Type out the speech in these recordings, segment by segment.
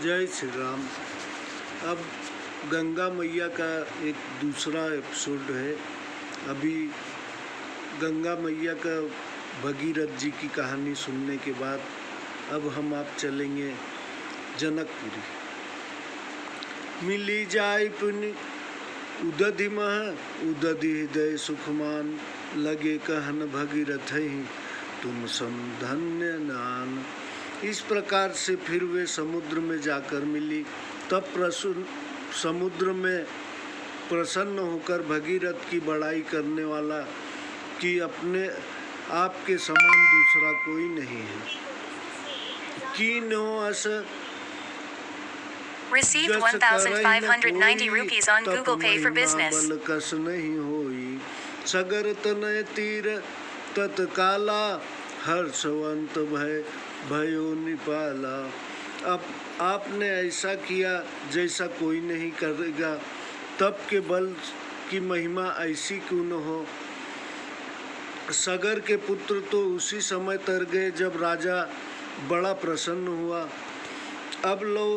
जय श्री राम। अब गंगा मैया का एक दूसरा एपिसोड है। अभी गंगा मैया का भगीरथ जी की कहानी सुनने के बाद अब हम आप चलेंगे जनकपुरी। मिली जाय पुनि उदधि मह उदधि हृदय सुखमान, लगे कहन भगीरथ ही तुम समधन्य नान। इस प्रकार से फिर वे समुद्र में जाकर मिली। तब समुद्र में प्रसन्न होकर भगीरथ की बड़ाई करने वाला कि अपने आप के समान दूसरा कोई नहीं है। कीनो अस Received 1,590 rupees on Google Pay for business. बल कस नहीं होई, सगर तनय तीर तत्काला, हर्षवंत भयो निपाला। अब आपने ऐसा किया जैसा कोई नहीं करेगा। तप के बल की महिमा ऐसी क्यों न हो। सगर के पुत्र तो उसी समय तर गए जब राजा बड़ा प्रसन्न हुआ। अब लो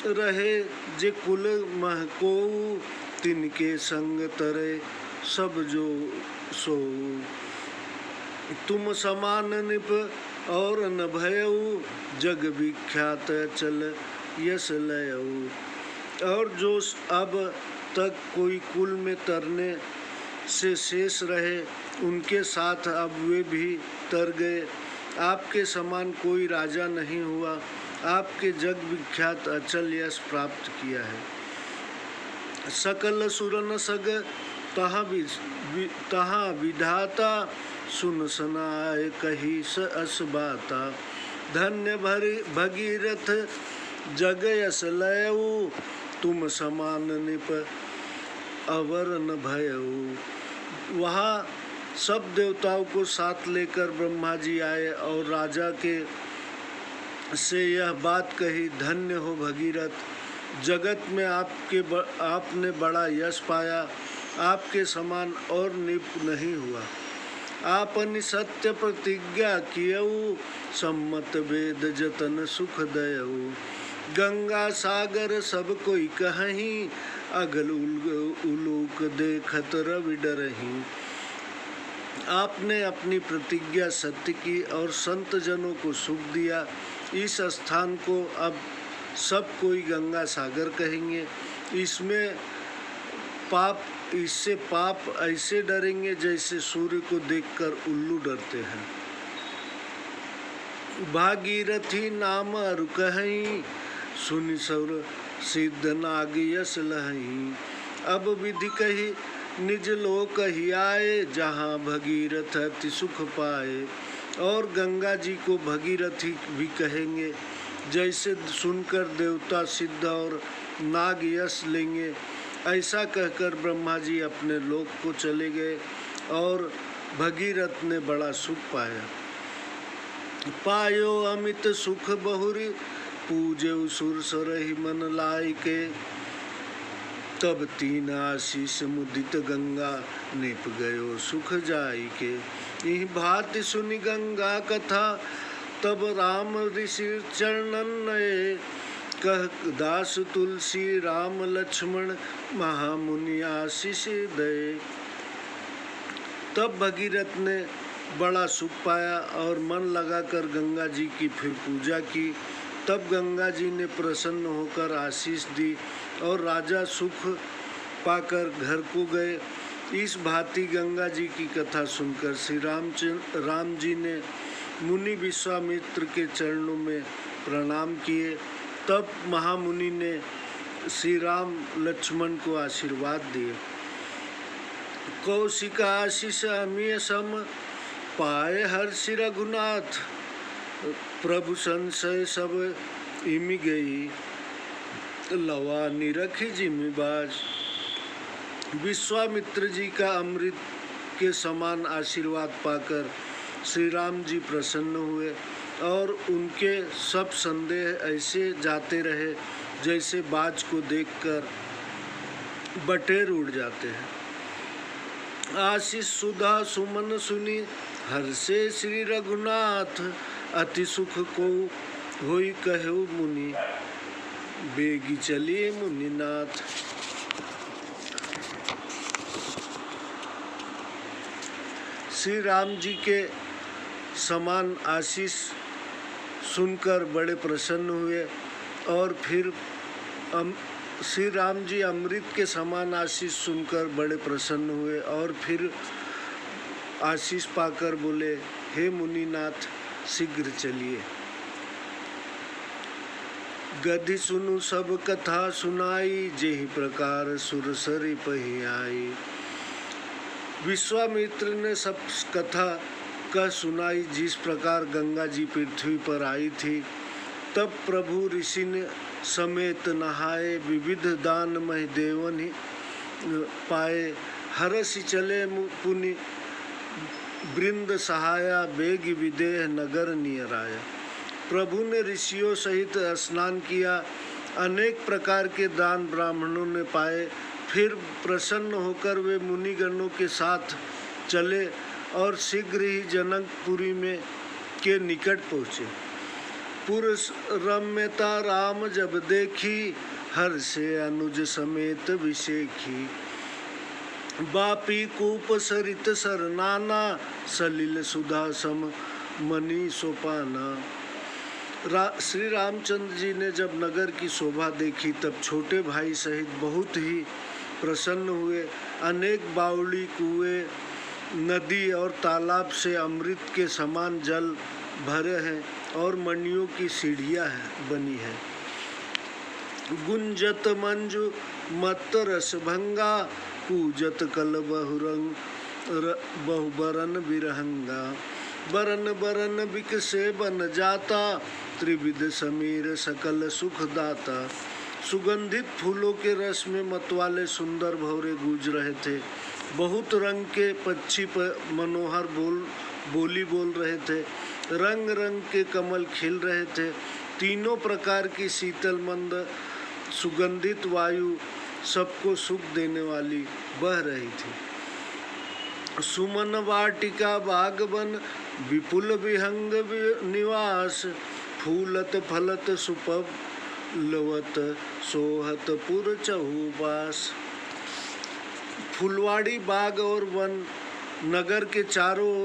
रहे जे कुल महको, तिनके संग तरे सब जो सो। तुम समान निप और न भयऊ, जग विख्यात चल यश लयऊ। और जो अब तक कोई कुल में तरने से शेष रहे, उनके साथ अब वे भी तर गए। आपके समान कोई राजा नहीं हुआ। आपके जग विख्यात अचल यश प्राप्त किया है। सकल सुरन सग तहाँ विधाता, सुन सनाय कही स अस बाता। धन्य भगीरथ जग यस लयऊ, तुम समान निप अवर न भयऊ। वहाँ सब देवताओं को साथ लेकर ब्रह्मा जी आए और राजा के से यह बात कही, धन्य हो भगीरथ, जगत में आपने बड़ा यश पाया। आपके समान और निप नहीं हुआ। आपनि सत्य प्रतिज्ञा कियऊ, सम्मत वेद जतन सुख दयऊ। गंगा सागर सब कोई कहीं, अगल उलोक देखत रवि डरहीं। आपने अपनी प्रतिज्ञा सत्य की और संत जनों को सुख दिया। इस स्थान को अब सब कोई गंगा सागर कहेंगे। इससे पाप ऐसे डरेंगे जैसे सूर्य को देखकर उल्लू डरते हैं। भागीरथी नाम अरु कहीं, सुनि सौर सिद्ध नाग यश लहीं। अब विधि कही निज लोक ही आए, जहाँ भगीरथ अति सुख पाए। और गंगा जी को भगीरथी भी कहेंगे। जैसे सुनकर देवता सिद्ध और नाग यश लेंगे, ऐसा कहकर ब्रह्मा जी अपने लोक को चले गए और भगीरथ ने बड़ा सुख पाया। पायो अमित सुख बहुरी, पूजे सुर सरहि मन लायके। तब तीन आशीष मुदित गंगा, निप गयो सुख जाई के। यही भांति सुनि गंगा कथा, तब राम ऋषि चरणन नये। कह दास तुलसी राम लक्ष्मण, महामुनि आशीष दे। तब भगीरथ ने बड़ा सुख पाया और मन लगाकर गंगा जी की फिर पूजा की। तब गंगा जी ने प्रसन्न होकर आशीष दी और राजा सुख पाकर घर को गए। इस भांति गंगा जी की कथा सुनकर श्री राम जी ने मुनि विश्वामित्र के चरणों में प्रणाम किए। तब महामुनि ने श्री राम लक्ष्मण को आशीर्वाद दिए। कौशिक आशीष अमीय सम, पाए हर्षि रघुनाथ। प्रभु संशय सब इमि गई, लवा निरखी जिमि बाज। विश्वामित्र जी का अमृत के समान आशीर्वाद पाकर श्री राम जी प्रसन्न हुए और उनके सब संदेह ऐसे जाते रहे जैसे बाज को देखकर बटेर उड़ जाते हैं। आशीष सुधा सुमन सुनी, हर्षे श्री रघुनाथ। अति सुख को होई कहु मुनि, बेगी चलिए मुनिनाथ। श्री राम जी के समान आशीष सुनकर बड़े प्रसन्न हुए और फिर श्री राम जी अमृत के समान आशीष सुनकर बड़े प्रसन्न हुए और फिर आशीष पाकर बोले, हे मुनिनाथ शीघ्र चलिए। गधि सुनु सब कथा सुनाई, जेहि प्रकार सुरसरी पही आई। विश्वामित्र ने सब कथा कह सुनाई जिस प्रकार गंगा जी पृथ्वी पर आई थी। तब प्रभु ऋषि ने समेत नहाए, विविध दान मह देवन ही पाए। हरसि चले पुनि वृंद सहाया, बेग विदेह नगर नियर आया। प्रभु ने ऋषियों सहित स्नान किया, अनेक प्रकार के दान ब्राह्मणों ने पाए। फिर प्रसन्न होकर वे मुनिगणों के साथ चले और शीघ्र ही जनकपुरी में के निकट पहुँचे। पुरुष रम्यता राम जब देखी, हर से अनुज समेत विशेखी। बापी कूप सरित सरनाना, सलिल सुधा सम मणि सोपाना। श्री रामचंद्र जी ने जब नगर की शोभा देखी तब छोटे भाई सहित बहुत ही प्रसन्न हुए। अनेक बावड़ी, कुएं, नदी और तालाब से अमृत के समान जल भरे हैं और मणियों की सीढ़ियाँ बनी है। गुंजत मंजु मत रस भंगा, कूजत कल बहुरंग बहुबरन बिरहंगा। बरन बरन बिकसे बन जाता, त्रिविध समीर सकल सुख दाता। सुगंधित फूलों के रस में मतवाले सुंदर भौरे गूंज रहे थे। बहुत रंग के पक्षी मनोहर बोली बोल रहे थे। रंग रंग के कमल खिल रहे थे। तीनों प्रकार की शीतल मंद सुगंधित वायु सबको सुख देने वाली बह रही थी। सुमन वाटिका बागवन, विपुल विहंग निवास। फूलत फलत सुपलवत, सोहत पुर चहुपास। फुलवाड़ी, बाग और वन नगर के चारों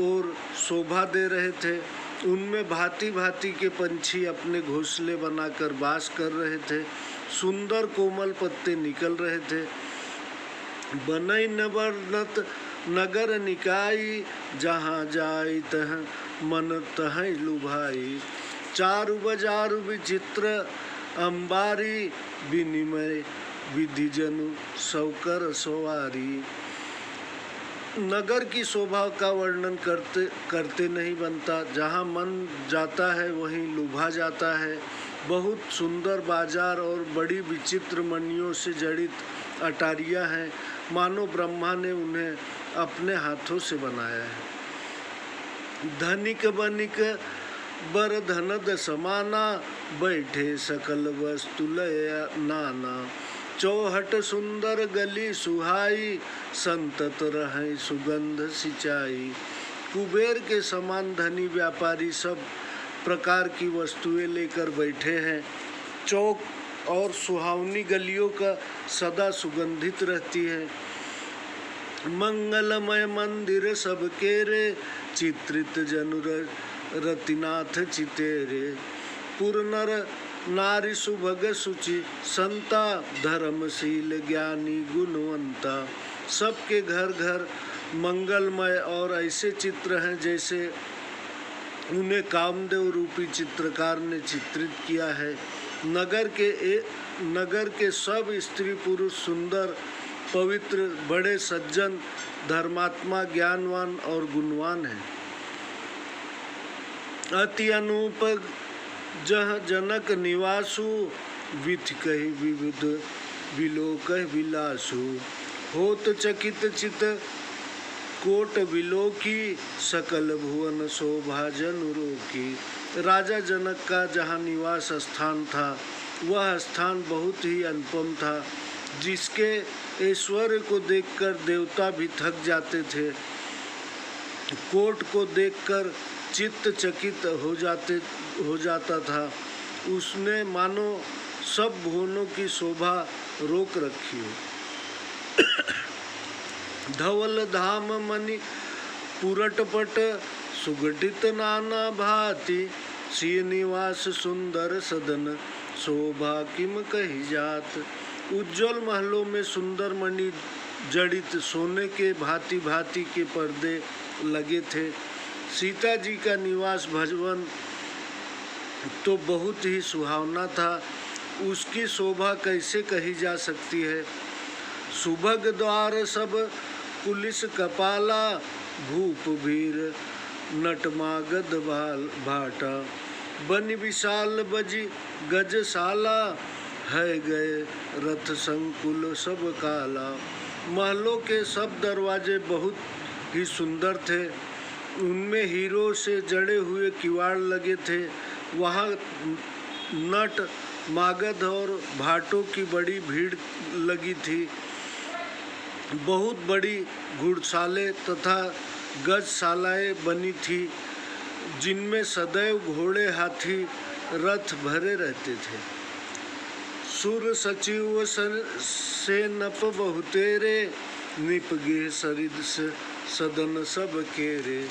ओर शोभा दे रहे थे। उनमें भांति भांति के पंछी अपने घोंसले बनाकर वास कर रहे थे। सुंदर कोमल पत्ते निकल रहे थे। बनई नवर्णत नगर निकाई, जहाँ जाई तह मन तह लुभाई। चारु बजारु विचित्र अंबारी, विनिमय विधि जनु सौकर सवारी। नगर की शोभा का वर्णन करते नहीं बनता। जहाँ मन जाता है वहीं लुभा जाता है। बहुत सुंदर बाजार और बड़ी विचित्र मणियों से जड़ित अटारियाँ हैं, मानो ब्रह्मा ने उन्हें अपने हाथों से बनाया है। धनिक बनिक बर धनद समाना, बैठे सकल वस्तु लय नाना। चौहट सुंदर गली सुहाई, संतत रहे सुगंध सिंचाई। कुबेर के समान धनी व्यापारी सब प्रकार की वस्तुएं लेकर बैठे हैं। चौक और सुहावनी गलियों का सदा सुगंधित रहती है। मंगलमय मंदिर सबके रे, चित्रित जनु रतिनाथ चितेरे। पुरनर नारी सुभग सुचि संता, धर्मशील ज्ञानी गुणवंता। सबके घर घर मंगलमय और ऐसे चित्र हैं जैसे उन्हें कामदेव रूपी चित्रकार ने चित्रित किया है। नगर के सब स्त्री पुरुष सुंदर, पवित्र, बड़े सज्जन, धर्मात्मा, ज्ञानवान और गुणवान हैं। अति अनूप जह जनक निवासु, विथ कहि विविध विलोक विलासु। होत चकित चित कोट विलोकी, सकल भुवन शोभा जनु रोकी। राजा जनक का जहाँ निवास स्थान था वह स्थान बहुत ही अनुपम था, जिसके ऐश्वर्य को देखकर देवता भी थक जाते थे। कोट को देखकर चित्त चकित हो जाता था। उसने मानो सब भुवनों की शोभा रोक रखी हो। धवल धाम मणि पुरटपट सुगठित नाना भांति, सिय निवास सुंदर सदन शोभा किम कही जात। उज्जवल महलों में सुंदर मणि जड़ित सोने के भांति भांति के पर्दे लगे थे। सीता जी का निवास भवन तो बहुत ही सुहावना था, उसकी शोभा कैसे कही जा सकती है। सुभग द्वार सब पुलिस कपाला, भूप भीर नटमागध भाटा, बन विशाल बजी गजशाला, है गए रथ संकुल सब काला। महलों के सब दरवाजे बहुत ही सुंदर थे, उनमें हीरो से जड़े हुए किवाड़ लगे थे। वहाँ नट मागध और भाटों की बड़ी भीड़ लगी थी। बहुत बड़ी घुड़शालें तथा गजशालाएं बनी थी, जिनमें सदैव घोड़े हाथी रथ भरे रहते थे। सुर सचिव से नप बहुतेरे, निपगे सरिद सदन सब केरे।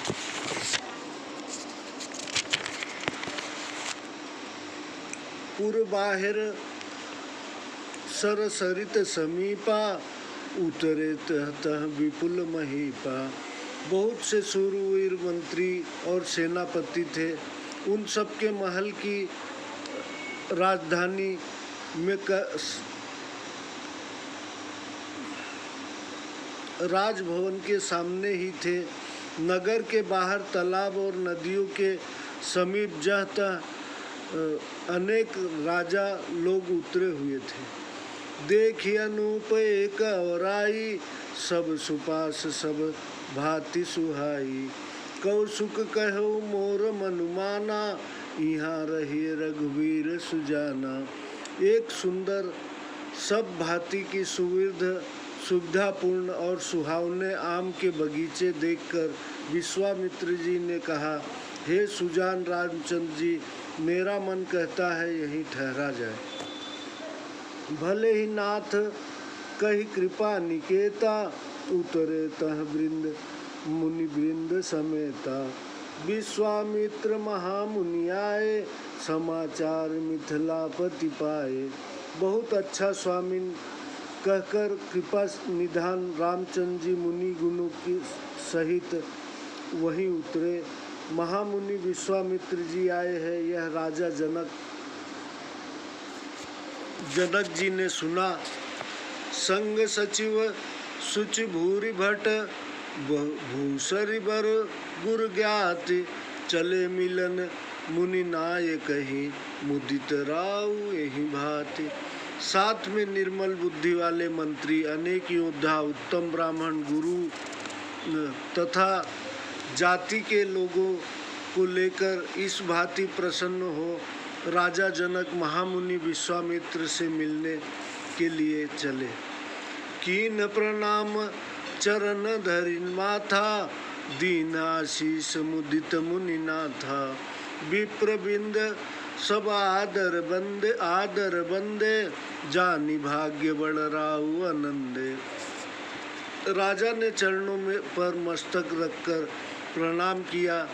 पुर बाहिर सरसरित समीपा, उतरे तह विपुल महीपा। बहुत से शूरवीर मंत्री और सेनापति थे। उन सबके महल की राजधानी में राजभवन के सामने ही थे। नगर के बाहर तालाब और नदियों के समीप जहाँ अनेक राजा लोग उतरे हुए थे। देखी अनूप एक औराई, सब सुपास सब भांति सुहाई। कौसुक कहो मोर मनुमाना, यहाँ रही रघुवीर सुजाना। एक सुंदर सब भांति की सुविधापूर्ण और सुहावने आम के बगीचे देखकर विश्वामित्र जी ने कहा, हे सुजान रामचंद्र जी, मेरा मन कहता है यहीं ठहरा जाए। भले ही नाथ कही कृपा निकेता, उतरे तह वृंद मुनि वृंद समेता। विश्वामित्र महामुनि आए, समाचार मिथिलापति पाए। बहुत अच्छा स्वामी कहकर कृपा निधान रामचंद्र जी मुनि गुणों की सहित वहीं उतरे। महामुनि विश्वामित्र जी आए हैं, यह राजा जनक जी ने सुना। संग सचिव सुचि भूरि भट, भूसरि बर गुर ज्ञाति। चले मिलन मुनि नाय कही, मुदित राव यही भांति। साथ में निर्मल बुद्धि वाले मंत्री, अनेक योद्धा, उत्तम ब्राह्मण, गुरु तथा जाति के लोगों को लेकर इस भांति प्रसन्न हो राजा जनक महामुनि विश्वामित्र से मिलने के लिए चले। कीन प्रणाम चरण धरिन माथा, दीन आशीष मुदित मुनि नाथा। विप्र बिंद सब आदर बंदे, जानी भाग्य बड़ राहु आनंदे। राजा ने चरणों में पर मस्तक रखकर प्रणाम किया।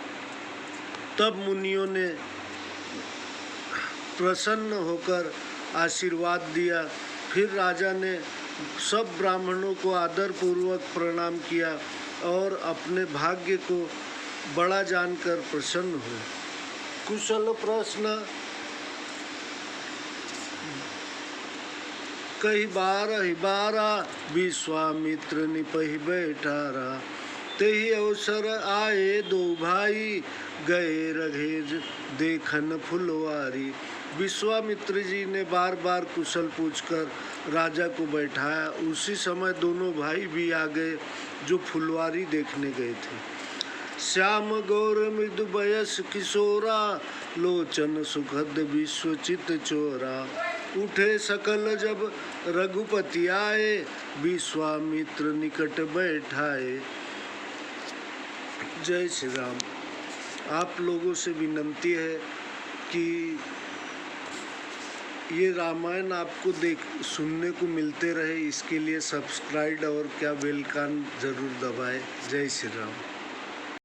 तब मुनियों ने प्रसन्न होकर आशीर्वाद दिया। फिर राजा ने सब ब्राह्मणों को आदर पूर्वक प्रणाम किया और अपने भाग्य को बड़ा जानकर प्रसन्न हुए। कुशल प्रश्न कही बारा, विश्वामित्र निपहि बैठारा। तेहि अवसर आए दो भाई, गए रघेज देखन फुलवारी। विश्वामित्र जी ने बार बार कुशल पूछकर राजा को बैठाया। उसी समय दोनों भाई भी आ गए जो फुलवारी देखने गए थे। श्याम गौर मृदु बयस किशोरा, लोचन सुखद विश्वचित चोरा। उठे सकल जब रघुपति आए, विश्वामित्र निकट बैठाए। जय श्री राम। आप लोगों से विनंती है कि ये रामायण आपको सुनने को मिलते रहे, इसके लिए सब्सक्राइब और क्या बेल का जरूर दबाएं। जय श्री राम।